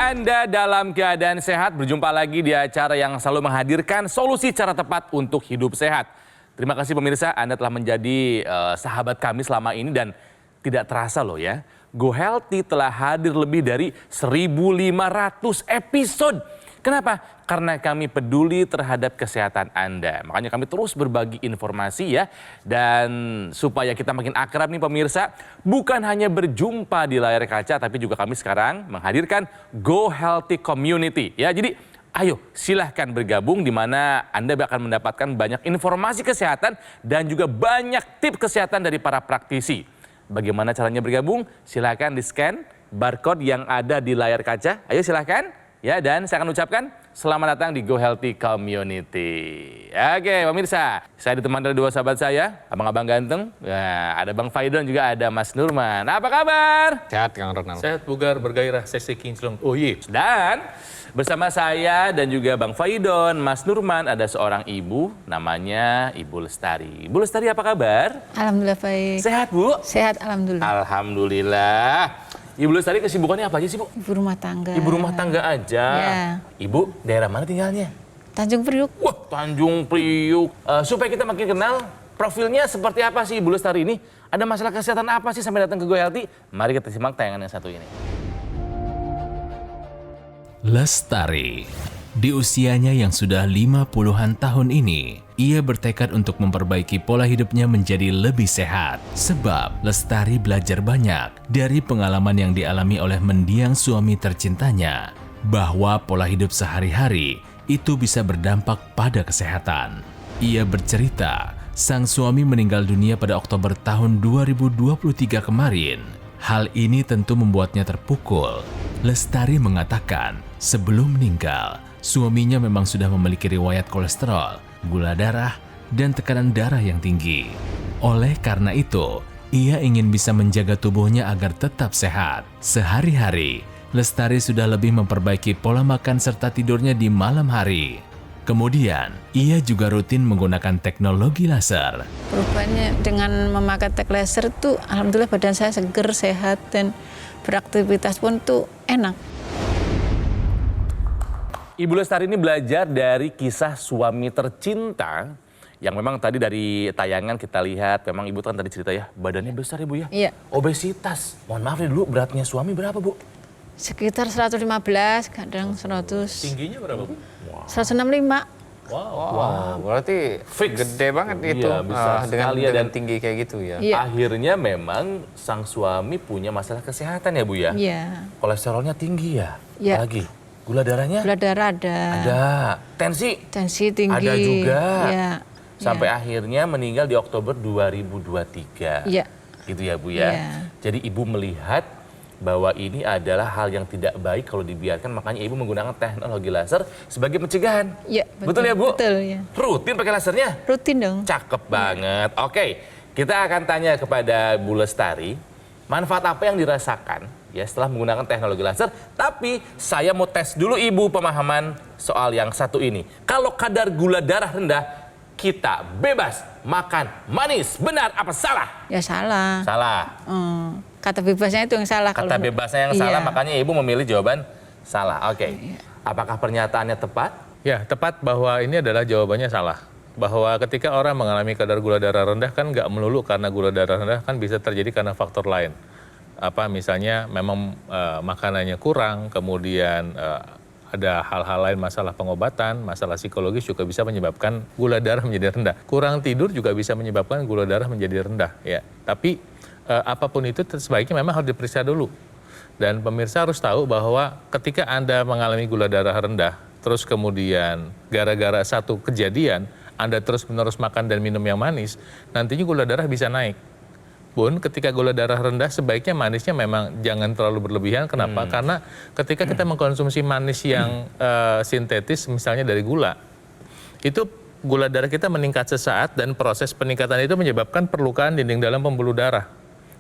Anda dalam keadaan sehat, berjumpa lagi di acara yang selalu menghadirkan solusi cara tepat untuk hidup sehat. Terima kasih pemirsa, Anda telah menjadi sahabat kami selama ini dan tidak terasa loh ya. Go Healthy telah hadir lebih dari 1.500 episode. Kenapa? Karena kami peduli terhadap kesehatan Anda. Makanya kami terus berbagi informasi ya. Dan supaya kita makin akrab nih pemirsa, bukan hanya berjumpa di layar kaca, tapi juga kami sekarang menghadirkan Go Healthy Community. Ya, jadi ayo silahkan bergabung di mana Anda akan mendapatkan banyak informasi kesehatan dan juga banyak tips kesehatan dari para praktisi. Bagaimana caranya bergabung? Silahkan di-scan barcode yang ada di layar kaca. Ayo silahkan. Ya, dan saya akan ucapkan selamat datang di Go Healthy Community. Oke, pemirsa, saya ditemani oleh dua sahabat saya, abang-abang ganteng. Nah, ada Bang Faidon juga ada Mas Nurman. Apa kabar? Sehat, Kang Ronald. Sehat, bugar, bergairah, seksi, kinclong. Oh iya. Dan bersama saya dan juga Bang Faidon, Mas Nurman, ada seorang ibu, namanya Ibu Lestari. Ibu Lestari apa kabar? Alhamdulillah baik. Sehat, Bu? Sehat, alhamdulillah. Alhamdulillah. Ibu Lestari kesibukannya apa aja sih, Bu? Ibu rumah tangga. Ibu rumah tangga aja. Ya. Ibu, daerah mana tinggalnya? Tanjung Priuk. Wah, Tanjung Priuk. Supaya kita makin kenal, profilnya seperti apa sih Ibu Lestari ini? Ada masalah kesehatan apa sih sampai datang ke Go Healthy? Mari kita simak tayangan yang satu ini. Lestari. Di usianya yang sudah 50-an tahun ini, ia bertekad untuk memperbaiki pola hidupnya menjadi lebih sehat. Sebab Lestari belajar banyak dari pengalaman yang dialami oleh mendiang suami tercintanya, bahwa pola hidup sehari-hari itu bisa berdampak pada kesehatan. Ia bercerita, sang suami meninggal dunia pada Oktober tahun 2023 kemarin. Hal ini tentu membuatnya terpukul. Lestari mengatakan, sebelum meninggal, suaminya memang sudah memiliki riwayat kolesterol, gula darah, dan tekanan darah yang tinggi. Oleh karena itu, ia ingin bisa menjaga tubuhnya agar tetap sehat. Sehari-hari, Lestari sudah lebih memperbaiki pola makan serta tidurnya di malam hari. Kemudian, ia juga rutin menggunakan teknologi laser. Perubahannya dengan memakai tek laser tuh, alhamdulillah badan saya seger, sehat, dan beraktivitas pun tuh enak. Ibu Lestari ini belajar dari kisah suami tercinta yang memang tadi dari tayangan kita lihat, memang ibu kan tadi cerita ya, badannya besar ya Bu ya? Iya. Obesitas. Mohon maaf nih dulu, beratnya suami berapa Bu? Sekitar 115, kadang 100. Tingginya berapa, Bu? 165. Wow, berarti Fix. gede banget itu Iya, besar sekali ya, dengan dan tinggi kayak gitu ya. Iya. akhirnya memang sang suami punya masalah kesehatan ya Bu ya? Iya. Kolesterolnya tinggi ya? Iya. Apalagi? Gula darahnya? Gula darah ada. Ada. Tensi? Tensi tinggi. Ada juga. Iya. Sampai akhirnya meninggal di Oktober 2023. Iya. Gitu ya Bu ya? Iya. Jadi Ibu melihat bahwa ini adalah hal yang tidak baik kalau dibiarkan, makanya Ibu menggunakan teknologi laser sebagai pencegahan. Iya, Betul ya Bu? Betul ya. Rutin pakai lasernya? Rutin dong. Cakep banget. Oke, kita akan tanya kepada Bu Lestari, manfaat apa yang dirasakan ya setelah menggunakan teknologi laser. Tapi saya mau tes dulu Ibu pemahaman soal yang satu ini. Kalau kadar gula darah rendah, kita bebas makan manis. Benar apa salah? Ya salah. Salah. Kata bebasnya itu yang salah. Kata kalau- bebasnya yang Iya. salah, makanya Ibu memilih jawaban salah. Oke. Apakah pernyataannya tepat? Ya, tepat bahwa ini adalah jawabannya salah. Bahwa ketika orang mengalami kadar gula darah rendah kan nggak melulu karena gula darah rendah, kan bisa terjadi karena faktor lain. Apa misalnya memang makanannya kurang, kemudian ada hal-hal lain, masalah pengobatan, masalah psikologis juga bisa menyebabkan gula darah menjadi rendah. Kurang tidur juga bisa menyebabkan gula darah menjadi rendah. Ya, tapi apapun itu sebaiknya memang harus diperiksa dulu. Dan pemirsa harus tahu bahwa ketika Anda mengalami gula darah rendah, terus kemudian gara-gara satu kejadian, Anda terus-menerus makan dan minum yang manis, nantinya gula darah bisa naik. Pun ketika gula darah rendah, sebaiknya manisnya memang jangan terlalu berlebihan. Kenapa? Karena ketika kita mengkonsumsi manis yang sintetis, misalnya dari gula, itu gula darah kita meningkat sesaat dan proses peningkatan itu menyebabkan perlukaan dinding dalam pembuluh darah.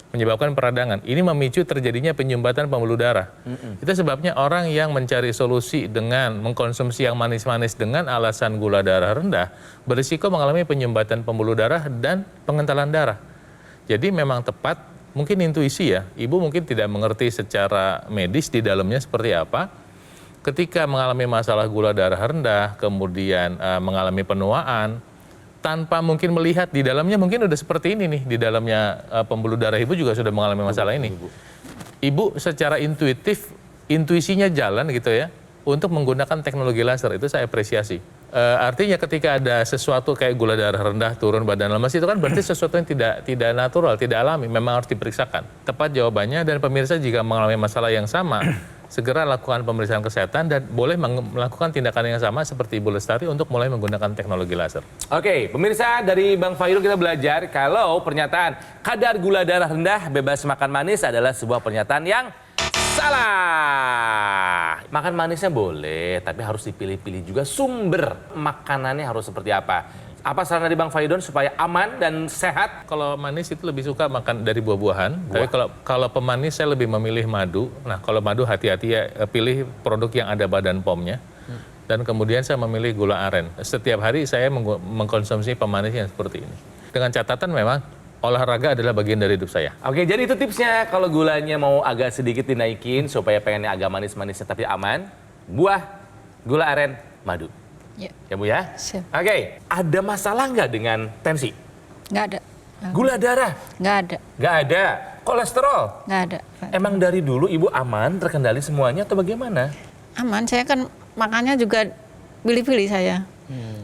Menyebabkan peradangan. Ini memicu terjadinya penyumbatan pembuluh darah. Itu sebabnya orang yang mencari solusi dengan mengkonsumsi yang manis-manis dengan alasan gula darah rendah, berisiko mengalami penyumbatan pembuluh darah dan pengentalan darah. Jadi memang tepat, mungkin intuisi ya, ibu mungkin tidak mengerti secara medis di dalamnya seperti apa, ketika mengalami masalah gula darah rendah, kemudian mengalami penuaan, tanpa mungkin melihat di dalamnya mungkin udah seperti ini nih, di dalamnya pembuluh darah ibu juga sudah mengalami masalah ini. Ibu secara intuitif, intuisinya jalan gitu ya, untuk menggunakan teknologi laser, itu saya apresiasi. Artinya ketika ada sesuatu kayak gula darah rendah, turun badan lemas, itu kan berarti sesuatu yang tidak natural, tidak alami, memang harus diperiksakan. Tepat jawabannya, dan pemirsa jika mengalami masalah yang sama, segera lakukan pemeriksaan kesehatan dan boleh melakukan tindakan yang sama seperti Ibu Lestari untuk mulai menggunakan teknologi laser. Oke, pemirsa, dari Bang Fairul kita belajar kalau pernyataan kadar gula darah rendah bebas makan manis adalah sebuah pernyataan yang salah. Makan manisnya boleh, tapi harus dipilih-pilih juga sumber makanannya harus seperti apa. Apa saran dari Bang Faidon supaya aman dan sehat? Kalau manis itu lebih suka makan dari buah-buahan. Tapi kalau pemanis saya lebih memilih madu. Nah, kalau madu hati-hati ya, pilih produk yang ada badan POM-nya. Dan kemudian saya memilih gula aren. Setiap hari saya mengkonsumsi pemanis yang seperti ini. Dengan catatan memang olahraga adalah bagian dari hidup saya. Oke, jadi itu tipsnya kalau gulanya mau agak sedikit dinaikin supaya pengennya agak manis-manisnya tapi aman. Buah, gula aren, madu. Ya. Ya Bu ya? Siap. Oke, ada masalah nggak dengan tensi? Nggak ada. Gula darah? Nggak ada. Nggak ada. Kolesterol? Nggak ada. Emang dari dulu Ibu aman, terkendali semuanya atau bagaimana? Aman, saya kan makannya juga pilih-pilih saya.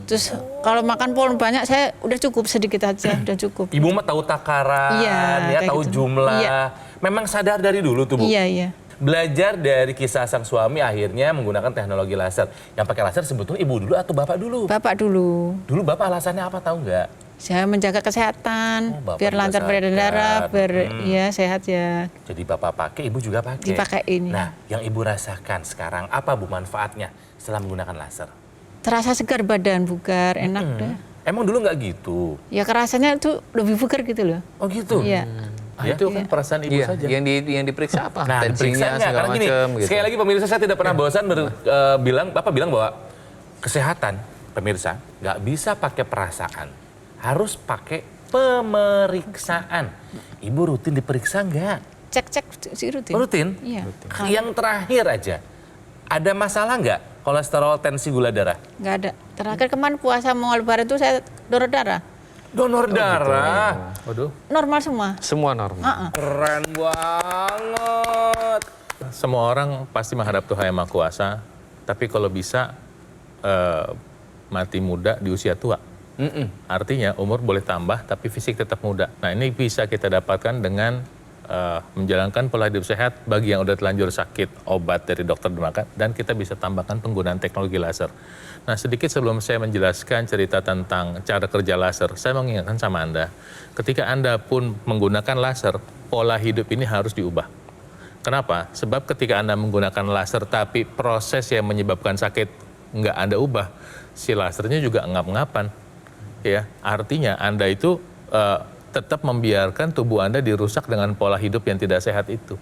Terus kalau makan pohon banyak saya udah cukup sedikit aja, udah cukup. Ibu mah tahu takaran, Iya, ya kayak tahu gitu. jumlah. Iya. Memang sadar dari dulu tuh Bu? Iya, iya. Belajar dari kisah sang suami akhirnya menggunakan teknologi laser. Yang pakai laser sebetulnya Ibu dulu atau Bapak dulu? Bapak dulu. Dulu Bapak alasannya apa tahu nggak? Saya menjaga kesehatan, Bapak biar juga lancar peredaran darah, sadar. biar ya sehat ya. Jadi Bapak pakai, Ibu juga pakai? Dipakein, ya. Nah, yang Ibu rasakan sekarang apa Bu manfaatnya setelah menggunakan laser? Terasa segar badan, bugar, enak deh. Emang dulu nggak gitu? Ya kerasanya tuh lebih bugar gitu loh. Oh gitu? Iya. Itu kan perasaan ibu Iya, saja. yang diperiksa apa? Nah, diperiksa Tensinya nggak? segala Karena gini, macam gitu. sekali lagi pemirsa saya tidak pernah bosan Bapak bilang bahwa kesehatan pemirsa nggak bisa pakai perasaan, harus pakai pemeriksaan. Ibu rutin diperiksa nggak? Cek si rutin. Rutin? Iya. Yang terakhir aja, ada masalah nggak kolesterol, tensi, gula darah? Nggak ada. Terakhir kemarin puasa mau lebaran itu saya donor darah. Donor darah? Waduh. Normal semua. Semua normal. Keren banget. Semua orang pasti menghadap Tuhan Yang Maha Kuasa, tapi kalau bisa mati muda di usia tua. Artinya umur boleh tambah, tapi fisik tetap muda. Nah, ini bisa kita dapatkan dengan menjalankan pola hidup sehat bagi yang udah telanjur sakit, obat dari dokter dan kita bisa tambahkan penggunaan teknologi laser. Nah, sedikit sebelum saya menjelaskan cerita tentang cara kerja laser, saya mengingatkan sama Anda, ketika Anda pun menggunakan laser, pola hidup ini harus diubah. Kenapa? Sebab ketika Anda menggunakan laser tapi proses yang menyebabkan sakit nggak Anda ubah, si lasernya juga ngap-ngapan. Ya, artinya Anda itu tetap membiarkan tubuh Anda dirusak dengan pola hidup yang tidak sehat itu.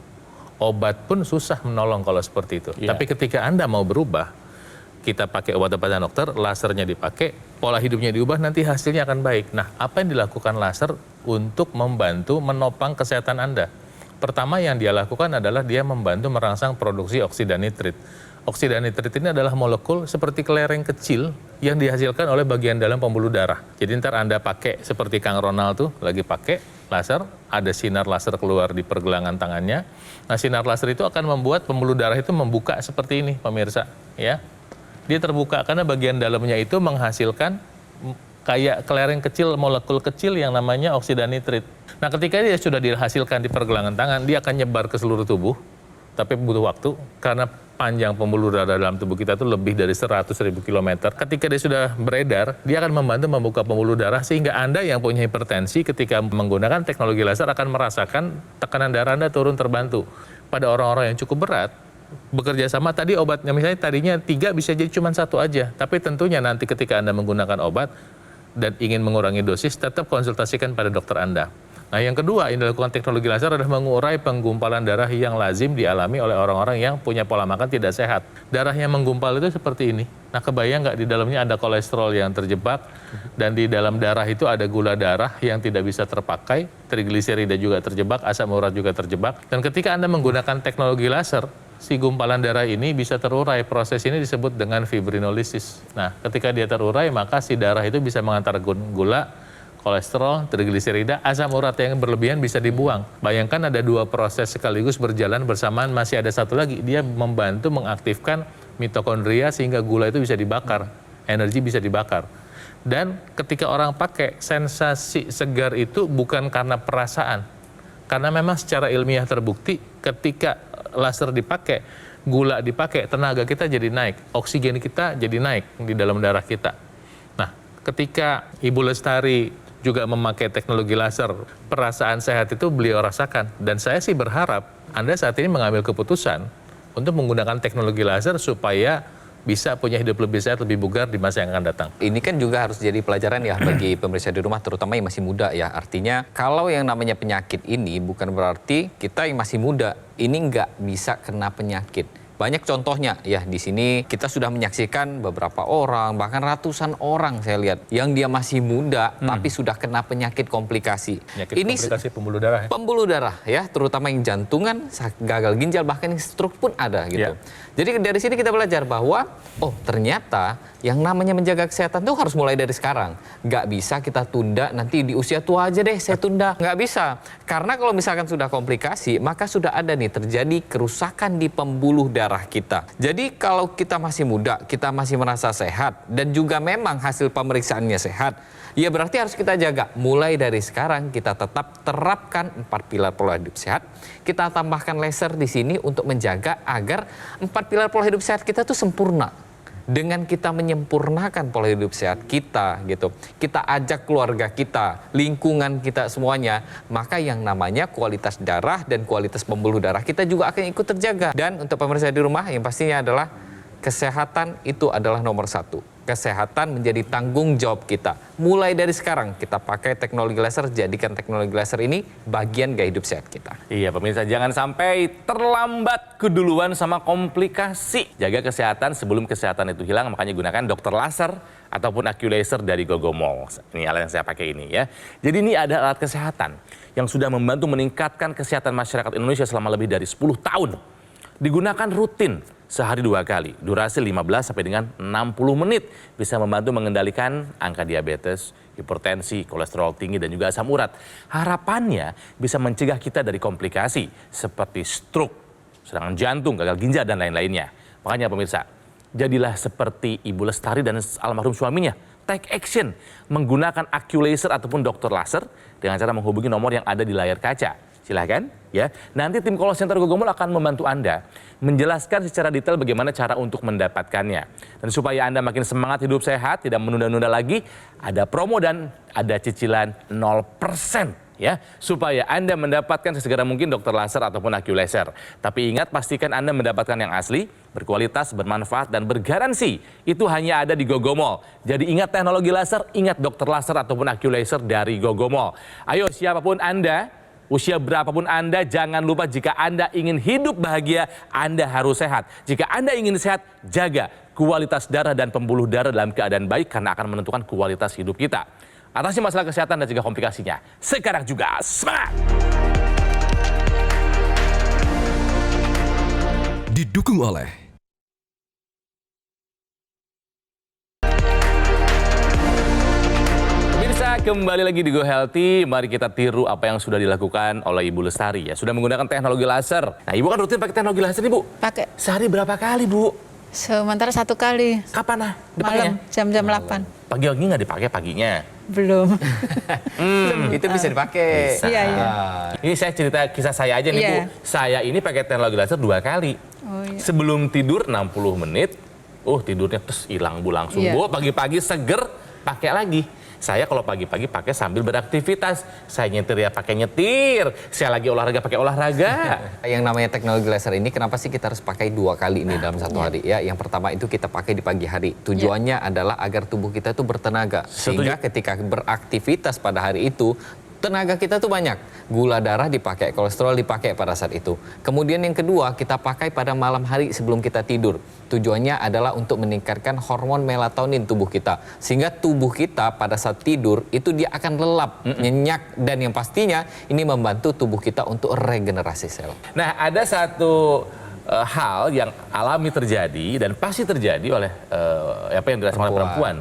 Obat pun susah menolong kalau seperti itu. Iya. Tapi ketika Anda mau berubah, kita pakai obat-obatan dokter, lasernya dipakai, pola hidupnya diubah, nanti hasilnya akan baik. Nah, apa yang dilakukan laser untuk membantu menopang kesehatan Anda? Pertama yang dia lakukan adalah dia membantu merangsang produksi oksida nitrit. Oksida nitrit ini adalah molekul seperti kelereng kecil yang dihasilkan oleh bagian dalam pembuluh darah. Jadi ntar Anda pakai seperti Kang Ronald tuh lagi pakai laser, ada sinar laser keluar di pergelangan tangannya. Nah, sinar laser itu akan membuat pembuluh darah itu membuka seperti ini, pemirsa, ya. Dia terbuka karena bagian dalamnya itu menghasilkan kayak kelereng kecil, molekul kecil yang namanya oksida nitrit. Nah, ketika dia sudah dihasilkan di pergelangan tangan, dia akan nyebar ke seluruh tubuh, tapi butuh waktu karena panjang pembuluh darah dalam tubuh kita itu lebih dari 100.000 km. Ketika dia sudah beredar, dia akan membantu membuka pembuluh darah sehingga Anda yang punya hipertensi ketika menggunakan teknologi laser akan merasakan tekanan darah Anda turun terbantu. Pada orang-orang yang cukup berat, bekerja sama tadi obatnya misalnya tadinya 3 bisa jadi cuma 1 aja. Tapi tentunya nanti ketika Anda menggunakan obat dan ingin mengurangi dosis, tetap konsultasikan pada dokter Anda. Nah, yang kedua yang dilakukan teknologi laser adalah mengurai penggumpalan darah yang lazim dialami oleh orang-orang yang punya pola makan tidak sehat. Darah yang menggumpal itu seperti ini. Nah, kebayang nggak di dalamnya ada kolesterol yang terjebak dan di dalam darah itu ada gula darah yang tidak bisa terpakai, trigliserida juga terjebak, asam urat juga terjebak. Dan ketika Anda menggunakan teknologi laser, si gumpalan darah ini bisa terurai. Proses ini disebut dengan fibrinolisis. Nah, ketika dia terurai, maka si darah itu bisa mengantar gula, kolesterol, trigliserida, asam urat yang berlebihan bisa dibuang. Bayangkan ada 2 proses sekaligus berjalan bersamaan, masih ada satu lagi. Dia membantu mengaktifkan mitokondria sehingga gula itu bisa dibakar, energi bisa dibakar. Dan ketika orang pakai, sensasi segar itu bukan karena perasaan. Karena memang secara ilmiah terbukti ketika laser dipakai, gula dipakai, tenaga kita jadi naik, oksigen kita jadi naik di dalam darah kita. Nah, ketika Ibu Lestari juga memakai teknologi laser, perasaan sehat itu beliau rasakan. Dan saya sih berharap Anda saat ini mengambil keputusan untuk menggunakan teknologi laser supaya bisa punya hidup lebih sehat, lebih bugar di masa yang akan datang. Ini kan juga harus jadi pelajaran ya bagi pemirsa di rumah, terutama yang masih muda ya. Artinya kalau yang namanya penyakit ini bukan berarti kita yang masih muda ini nggak bisa kena penyakit. Banyak contohnya ya, di sini kita sudah menyaksikan beberapa orang, bahkan ratusan orang saya lihat yang dia masih muda tapi sudah kena penyakit komplikasi. Penyakit Ini komplikasi pembuluh darah ya. pembuluh darah ya, terutama yang jantungan, gagal ginjal, bahkan yang stroke pun ada gitu. Ya. Jadi dari sini kita belajar bahwa oh ternyata yang namanya menjaga kesehatan tuh harus mulai dari sekarang. Nggak bisa kita tunda, nanti di usia tua aja deh saya tunda. Nggak bisa. Karena kalau misalkan sudah komplikasi, maka sudah ada nih terjadi kerusakan di pembuluh darah kita. Jadi kalau kita masih muda, kita masih merasa sehat, dan juga memang hasil pemeriksaannya sehat, ya berarti harus kita jaga. Mulai dari sekarang kita tetap terapkan 4 pilar pola hidup sehat. Kita tambahkan laser di sini untuk menjaga agar 4 pilar pola hidup sehat kita tuh sempurna. Dengan kita menyempurnakan pola hidup sehat kita gitu, kita ajak keluarga kita, lingkungan kita semuanya, maka yang namanya kualitas darah dan kualitas pembuluh darah kita juga akan ikut terjaga. Dan untuk pemirsa di rumah, yang pastinya adalah kesehatan itu adalah nomor 1. Kesehatan menjadi tanggung jawab kita. Mulai dari sekarang kita pakai teknologi laser, jadikan teknologi laser ini bagian gaya hidup sehat kita. Iya pemirsa, jangan sampai terlambat keduluan sama komplikasi. Jaga kesehatan sebelum kesehatan itu hilang, makanya gunakan dokter laser ataupun AccuLaser dari Gogomol. Ini alat yang saya pakai ini ya. Jadi ini ada alat kesehatan yang sudah membantu meningkatkan kesehatan masyarakat Indonesia selama lebih dari 10 tahun. Digunakan rutin sehari 2 kali, durasi 15 sampai dengan 60 menit. Bisa membantu mengendalikan angka diabetes, hipertensi, kolesterol tinggi, dan juga asam urat. Harapannya bisa mencegah kita dari komplikasi seperti stroke, serangan jantung, gagal ginjal, dan lain-lainnya. Makanya pemirsa, jadilah seperti Ibu Lestari dan almarhum suaminya. Take action, menggunakan AccuLaser ataupun dokter laser dengan cara menghubungi nomor yang ada di layar kaca. Silahkan ya, nanti tim call center Gogomol akan membantu Anda menjelaskan secara detail bagaimana cara untuk mendapatkannya. Dan supaya Anda makin semangat hidup sehat, tidak menunda-nunda lagi, ada promo dan ada cicilan 0% ya, supaya Anda mendapatkan sesegera mungkin dokter laser ataupun AccuLaser. Tapi ingat, pastikan Anda mendapatkan yang asli, berkualitas, bermanfaat, dan bergaransi. Itu hanya ada di Gogomol. Jadi ingat teknologi laser, ingat dokter laser ataupun AccuLaser dari Gogomol. Ayo siapapun Anda, usia berapapun Anda, jangan lupa jika Anda ingin hidup bahagia, Anda harus sehat. Jika Anda ingin sehat, jaga kualitas darah dan pembuluh darah dalam keadaan baik karena akan menentukan kualitas hidup kita. Atasi masalah kesehatan dan juga komplikasinya. Sekarang juga semangat! Didukung oleh Kembali lagi di Go Healthy, mari kita tiru apa yang sudah dilakukan oleh Ibu Lestari ya. Sudah menggunakan teknologi laser. Nah, Ibu kan rutin pakai teknologi laser nih, Bu? Pakai. Sehari berapa kali, Bu? Sementara 1 kali. Kapan nah? Malam, jam-jam 8. Pagi-pagi nggak dipakai paginya? Belum. Itu bisa dipakai. Iya, iya. Ini saya cerita kisah saya aja nih, Iya. Bu. Saya ini pakai teknologi laser 2 kali. Oh, iya. Sebelum tidur 60 menit, tidurnya terus hilang Bu langsung. Iya. Bu, pagi-pagi seger, pakai lagi. Saya kalau pagi-pagi pakai sambil beraktivitas. Saya nyetir ya pakai nyetir. Saya lagi olahraga pakai olahraga. Yang namanya teknologi laser ini kenapa sih kita harus pakai 2 kali ini dalam 1 hari ya? Yang pertama itu kita pakai di pagi hari. Tujuannya adalah agar tubuh kita tuh bertenaga. Sehingga ketika beraktivitas pada hari itu, tenaga kita tuh banyak. Gula darah dipakai, kolesterol dipakai pada saat itu. Kemudian yang kedua, kita pakai pada malam hari sebelum kita tidur. Tujuannya adalah untuk meningkatkan hormon melatonin tubuh kita. Sehingga tubuh kita pada saat tidur itu dia akan lelap, nyenyak, dan yang pastinya ini membantu tubuh kita untuk regenerasi sel. Nah, ada satu hal yang alami terjadi dan pasti terjadi oleh apa yang dirasakan oleh perempuan,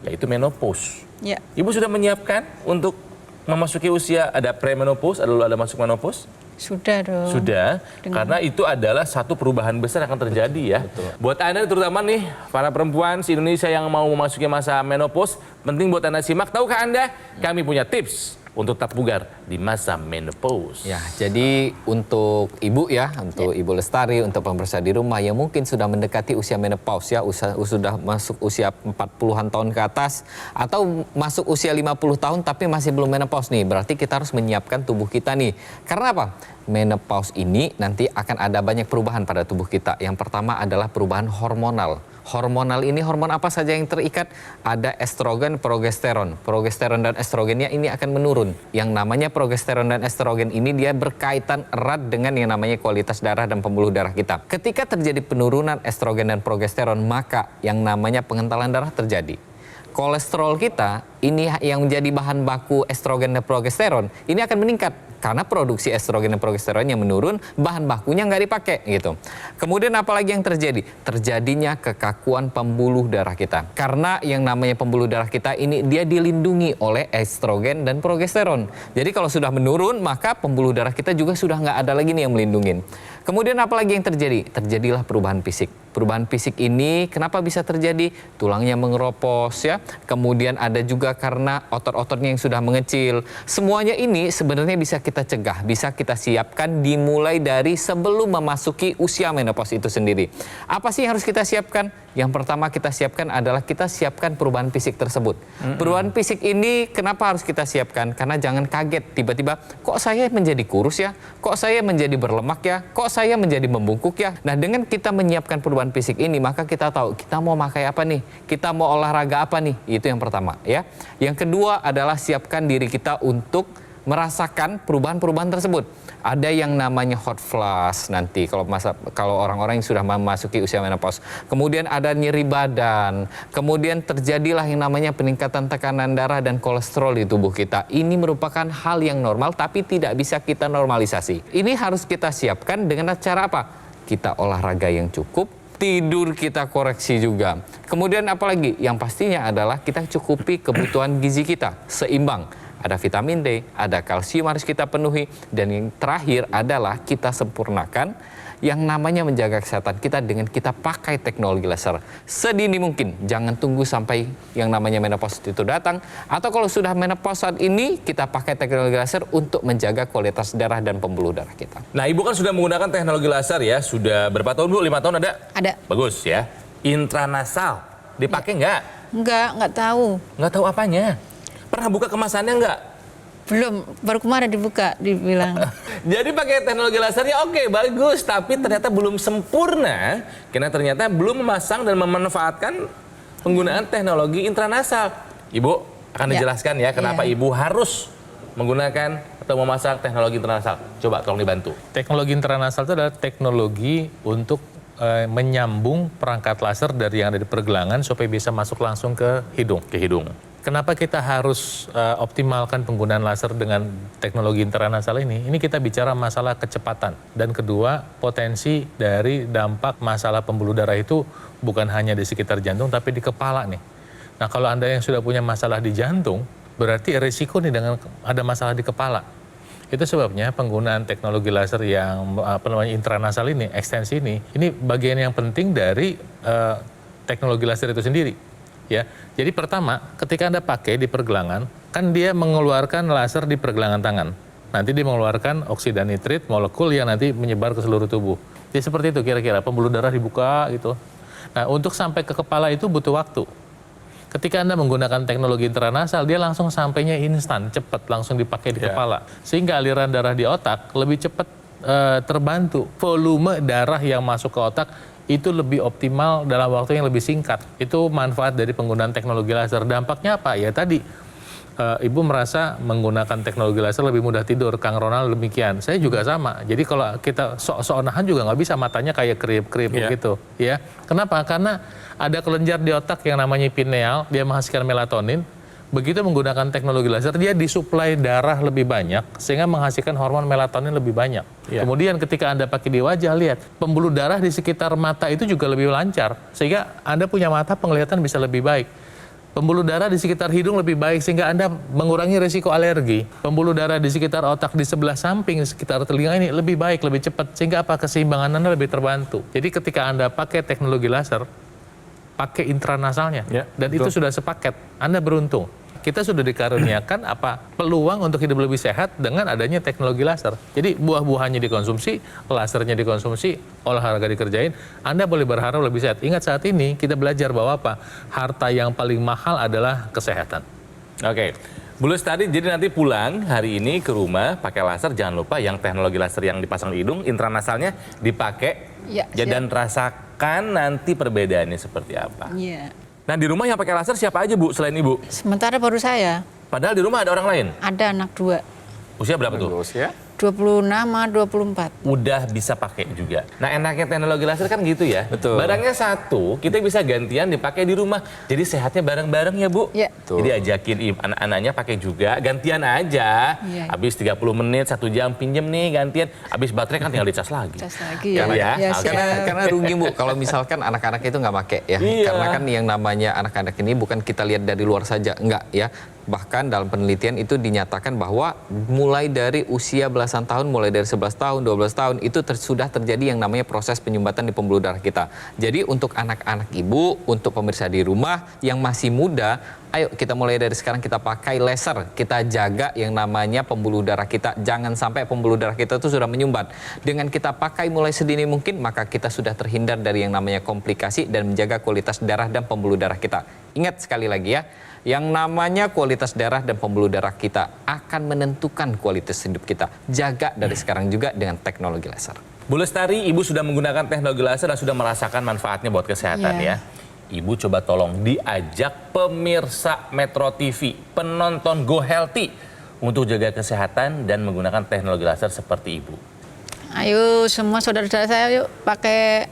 yaitu menopause. Ya. Ibu sudah menyiapkan untuk memasuki usia ada premenopause, ada masuk menopause? Sudah dong. Sudah, karena itu adalah satu perubahan besar yang akan terjadi ya. Buat Anda terutama nih, para perempuan di Indonesia yang mau memasuki masa menopause, penting buat Anda simak. Tahukah Anda, kami punya tips untuk tetap bugar di masa menopause. Ya, jadi untuk ibu ya, untuk Ibu Lestari, untuk pemirsa di rumah yang mungkin sudah mendekati usia menopause ya, sudah masuk usia 40-an tahun ke atas, atau masuk usia 50 tahun tapi masih belum menopause nih, berarti kita harus menyiapkan tubuh kita nih. Karena apa? Menopause ini nanti akan ada banyak perubahan pada tubuh kita. Yang pertama adalah perubahan hormonal. Hormonal ini hormon apa saja yang terikat? Ada estrogen, progesteron. Progesteron dan estrogennya ini akan menurun. Yang namanya progesteron dan estrogen ini dia berkaitan erat dengan yang namanya kualitas darah dan pembuluh darah kita. Ketika terjadi penurunan estrogen dan progesteron, maka yang namanya pengentalan darah terjadi. Kolesterol kita ini yang menjadi bahan baku estrogen dan progesteron ini akan meningkat karena produksi estrogen dan progesteron yang menurun, bahan bakunya nggak dipakai gitu. Kemudian apalagi yang terjadi? Terjadinya kekakuan pembuluh darah kita. Karena yang namanya pembuluh darah kita ini dia dilindungi oleh estrogen dan progesteron. Jadi kalau sudah menurun maka pembuluh darah kita juga sudah nggak ada lagi nih yang melindungi. Kemudian apalagi yang terjadi? Terjadilah perubahan fisik. Perubahan fisik ini kenapa bisa terjadi? Tulangnya mengeropos ya. Kemudian ada juga karena otot-ototnya yang sudah mengecil. Semuanya ini sebenarnya bisa kita cegah, bisa kita siapkan dimulai dari sebelum memasuki usia menopause itu sendiri. Apa sih yang harus kita siapkan? Yang pertama kita siapkan adalah kita siapkan perubahan fisik tersebut. Perubahan fisik ini kenapa harus kita siapkan? Karena jangan kaget tiba-tiba kok saya menjadi kurus ya? Kok saya menjadi berlemak ya? Kok saya menjadi membungkuk ya? Nah, dengan kita menyiapkan perubahan fisik ini maka kita tahu kita mau pakai apa nih? Kita mau olahraga apa nih? Itu yang pertama ya. Yang kedua adalah siapkan diri kita untuk merasakan perubahan-perubahan tersebut. Ada yang namanya hot flash nanti kalau orang-orang yang sudah memasuki usia menopause. Kemudian ada nyeri badan. Kemudian terjadilah yang namanya peningkatan tekanan darah dan kolesterol di tubuh kita. Ini merupakan hal yang normal tapi tidak bisa kita normalisasi. Ini harus kita siapkan dengan cara apa? Kita olahraga yang cukup, tidur kita koreksi juga. Kemudian apalagi? Yang pastinya adalah kita cukupi kebutuhan gizi kita seimbang. Ada vitamin D, ada kalsium harus kita penuhi. Dan yang terakhir adalah kita sempurnakan yang namanya menjaga kesehatan kita dengan kita pakai teknologi laser. Sedini mungkin, jangan tunggu sampai yang namanya menopause itu datang. Atau kalau sudah menopause saat ini, kita pakai teknologi laser untuk menjaga kualitas darah dan pembuluh darah kita. Nah, Ibu kan sudah menggunakan teknologi laser ya, sudah berapa tahun Bu? 5 tahun ada? Ada. Bagus ya. Intranasal, dipakai nggak? Nggak tahu. Nggak tahu apanya. Pernah buka kemasannya nggak? Belum, baru kemarin dibuka, dibilang. Jadi pakai teknologi lasernya oke, bagus, tapi ternyata belum sempurna karena ternyata belum memasang dan memanfaatkan penggunaan teknologi intranasal. Ibu akan dijelaskan ya kenapa Ibu harus menggunakan atau memasang teknologi intranasal. Coba tolong dibantu. Teknologi intranasal itu adalah teknologi untuk menyambung perangkat laser dari yang ada di pergelangan supaya bisa masuk langsung ke hidung. Kenapa kita harus optimalkan penggunaan laser dengan teknologi intranasal ini? Ini kita bicara masalah kecepatan. Dan kedua, potensi dari dampak masalah pembuluh darah itu bukan hanya di sekitar jantung, tapi di kepala nih. Nah, kalau Anda yang sudah punya masalah di jantung, berarti risiko nih dengan ada masalah di kepala. Itu sebabnya penggunaan teknologi laser yang intranasal ini, ekstensi ini bagian yang penting dari teknologi laser itu sendiri. Ya, jadi pertama, ketika Anda pakai di pergelangan, kan dia mengeluarkan laser di pergelangan tangan. Nanti dia mengeluarkan oksida nitrit, molekul yang nanti menyebar ke seluruh tubuh. Jadi seperti itu kira-kira, pembuluh darah dibuka gitu. Nah, untuk sampai ke kepala itu butuh waktu. Ketika Anda menggunakan teknologi intranasal, dia langsung sampainya instan, cepat, langsung dipakai di kepala. Sehingga aliran darah di otak lebih cepat terbantu. Volume darah yang masuk ke otak itu lebih optimal dalam waktu yang lebih singkat. Itu manfaat dari penggunaan teknologi laser. Dampaknya apa? Ya tadi, Ibu merasa menggunakan teknologi laser lebih mudah tidur. Kang Ronald demikian. Saya juga sama. Jadi kalau kita sok-sok nahan juga nggak bisa, matanya kayak kerip-kerip gitu. Ya. Kenapa? Karena ada kelenjar di otak yang namanya pineal, dia menghasilkan melatonin. begitu menggunakan teknologi laser, dia disuplai darah lebih banyak sehingga menghasilkan hormon melatonin lebih banyak. Kemudian ketika Anda pakai di wajah, lihat pembuluh darah di sekitar mata itu juga lebih lancar sehingga Anda punya mata penglihatan bisa lebih baik. Pembuluh darah di sekitar hidung lebih baik sehingga Anda mengurangi risiko alergi. Pembuluh darah di sekitar otak di sebelah samping, di sekitar telinga ini lebih baik, lebih cepat sehingga keseimbangan Anda lebih terbantu. Jadi ketika Anda pakai teknologi laser, pakai intranasalnya, dan itu sudah sepaket, Anda beruntung. Kita sudah dikaruniakan peluang untuk hidup lebih sehat dengan adanya teknologi laser. Jadi buah-buahannya dikonsumsi, lasernya dikonsumsi, olahraga dikerjain, Anda boleh berharap lebih sehat. Ingat saat ini kita belajar bahwa harta yang paling mahal adalah kesehatan. Oke. Bu Lestari, jadi nanti pulang hari ini ke rumah pakai laser, jangan lupa yang teknologi laser yang dipasang di hidung, intranasalnya dipakai, Ya, dan rasakan nanti perbedaannya seperti apa. Iya. Nah, di rumah yang pakai laser siapa aja, Bu, selain Ibu? Sementara baru saya, Padahal di rumah ada orang lain. ada anak 2, Usia berapa tuh? Usia 26 sama 24. Udah bisa pakai juga. Nah, enaknya teknologi laser kan gitu ya. Betul. Barangnya satu, kita bisa gantian dipakai di rumah. Jadi sehatnya bareng-bareng ya, Bu. Ya. Jadi ajakin anak-anaknya pakai juga, gantian aja. Iya. Habis 30 menit, 1 jam pinjem nih gantian. Habis baterai kan tinggal dicas lagi. Cas lagi ya. Ya, Ya, oke. siap. karena rugi Bu kalau misalkan anak-anak itu nggak pakai ya. Iya. Karena kan yang namanya anak-anak ini bukan kita lihat dari luar saja, enggak ya. Bahkan dalam penelitian itu dinyatakan bahwa mulai dari usia belasan tahun, mulai dari 11 tahun, 12 tahun itu sudah terjadi yang namanya proses penyumbatan di pembuluh darah kita. Jadi untuk anak-anak ibu, untuk pemirsa di rumah yang masih muda, ayo kita mulai dari sekarang kita pakai laser, kita jaga yang namanya pembuluh darah kita. Jangan sampai pembuluh darah kita itu sudah menyumbat. Dengan kita pakai mulai sedini mungkin, maka kita sudah terhindar dari yang namanya komplikasi dan menjaga kualitas darah dan pembuluh darah kita. Ingat sekali lagi ya, yang namanya kualitas darah dan pembuluh darah kita akan menentukan kualitas hidup kita. Jaga dari sekarang juga dengan teknologi laser. Bu Lestari, Ibu sudah menggunakan teknologi laser dan sudah merasakan manfaatnya buat kesehatan Iya. ya. Ibu coba tolong diajak pemirsa Metro TV, penonton Go Healthy untuk jaga kesehatan dan menggunakan teknologi laser seperti Ibu. Ayo semua saudara-saudara saya yuk pakai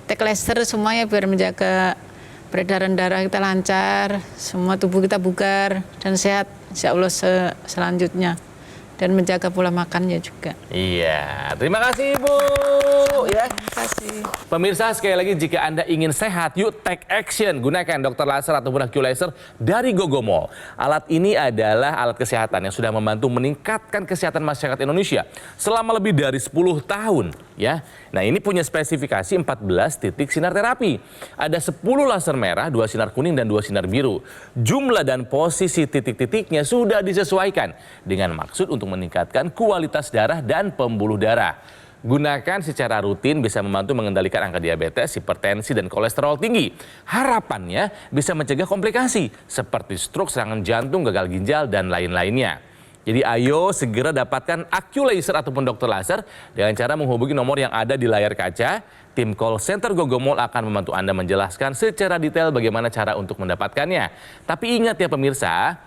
tek laser semuanya biar menjaga peredaran darah kita lancar, semua tubuh kita bugar dan sehat insya Allah selanjutnya. Dan menjaga pola makannya juga. Iya, terima kasih Ibu. Ya. Terima kasih. Pemirsa, sekali lagi jika Anda ingin sehat, yuk take action. Gunakan dokter laser ataupun Q laser dari Gogomol. Alat ini adalah alat kesehatan yang sudah membantu meningkatkan kesehatan masyarakat Indonesia selama lebih dari 10 tahun. Ya, nah ini punya spesifikasi 14 titik sinar terapi. Ada 10 laser merah, 2 sinar kuning, dan 2 sinar biru. Jumlah dan posisi titik-titiknya sudah disesuaikan dengan maksud untuk meningkatkan kualitas darah dan pembuluh darah. Gunakan secara rutin bisa membantu mengendalikan angka diabetes, hipertensi, dan kolesterol tinggi. Harapannya bisa mencegah komplikasi seperti stroke, serangan jantung, gagal ginjal, dan lain-lainnya. Jadi ayo segera dapatkan Q laser ataupun dokter laser dengan cara menghubungi nomor yang ada di layar kaca. Tim call center Gogomol akan membantu Anda menjelaskan secara detail bagaimana cara untuk mendapatkannya. Tapi ingat ya pemirsa,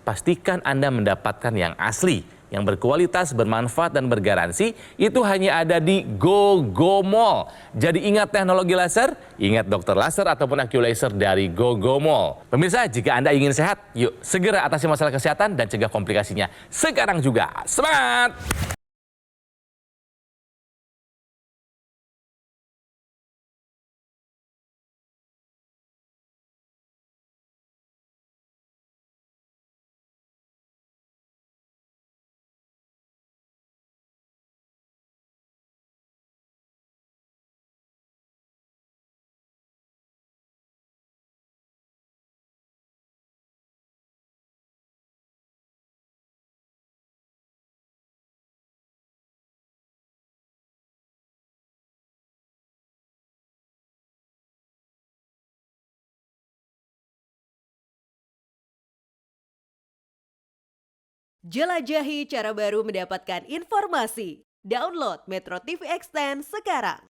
pastikan Anda mendapatkan yang asli, yang berkualitas, bermanfaat, dan bergaransi. Itu hanya ada di Gogomol. Jadi ingat teknologi laser, ingat dokter laser ataupun Q laser dari Gogomol. Pemirsa, jika Anda ingin sehat, yuk segera atasi masalah kesehatan dan cegah komplikasinya sekarang juga. Semangat! Jelajahi cara baru mendapatkan informasi. Download Metro TV Extend sekarang.